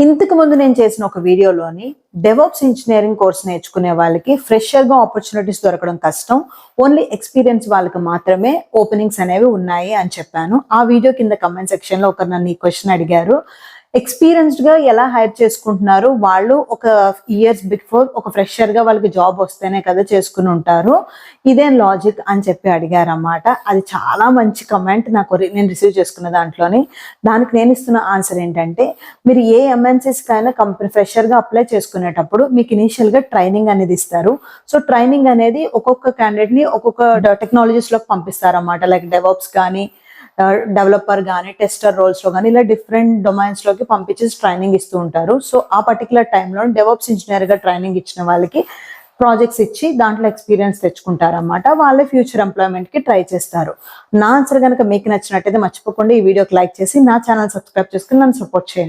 ఇంతకు ముందు నేను చేసిన ఒక వీడియోలోని డెవాప్స్ ఇంజనీరింగ్ కోర్స్ నేర్చుకునే వాళ్ళకి ఫ్రెషర్ గా ఆపర్చునిటీస్ దొరకడం కష్టం, ఓన్లీ ఎక్స్పీరియన్స్ వాళ్ళకి మాత్రమే ఓపెనింగ్స్ అనేవి ఉన్నాయి అని చెప్పాను. ఆ వీడియో కింద కమెంట్ సెక్షన్ లో ఒకరు నన్ను ఈ క్వశ్చన్ అడిగారు. ఎక్స్పీరియన్స్డ్ గా ఎలా హైర్ చేసుకుంటున్నారు, వాళ్ళు ఒక ఇయర్స్ బిఫోర్ ఒక ఫ్రెషర్ గా వాళ్ళకి జాబ్ వస్తేనే కదా చేసుకుని ఉంటారు, ఇదేం లాజిక్ అని చెప్పి అడిగారు అన్నమాట. అది చాలా మంచి కమెంట్ నేను రిసీవ్ చేసుకున్న దాంట్లోని. దానికి నేను ఇస్తున్న ఆన్సర్ ఏంటంటే, మీరు ఏ ఎంఎన్సీస్ కైనా కంపెనీ ఫ్రెషర్ గా అప్లై చేసుకునేటప్పుడు మీకు ఇనీషియల్ గా ట్రైనింగ్ అనేది ఇస్తారు. సో ట్రైనింగ్ అనేది ఒక్కొక్క క్యాండిడేట్ ని ఒక్కొక్క టెక్నాలజీస్ లోకి పంపిస్తారన్నమాట. లైక్ డెవాప్స్ కానీ, డెవలపర్ కానీ, టెస్టర్ రోల్స్ లో కానీ, ఇలా డిఫరెంట్ డొమైన్స్ లోకి పంపించేసి ట్రైనింగ్ ఇస్తూ ఉంటారు. సో ఆ పర్టికులర్ టైంలో డెవాప్స్ ఇంజనీర్ గా ట్రైనింగ్ ఇచ్చిన వాళ్ళకి ప్రాజెక్ట్స్ ఇచ్చి దాంట్లో ఎక్స్పీరియన్స్ తెచ్చుకుంటారన్నమాట. వాళ్ళే ఫ్యూచర్ ఎంప్లాయ్మెంట్ కి ట్రై చేస్తారు. నా ఆన్సర్ కనుక మీకు నచ్చినట్టయితే మర్చిపోకుండా ఈ వీడియోకి లైక్ చేసి నా ఛానల్ సబ్స్క్రైబ్ చేసుకుని నన్ను సపోర్ట్ చేయండి.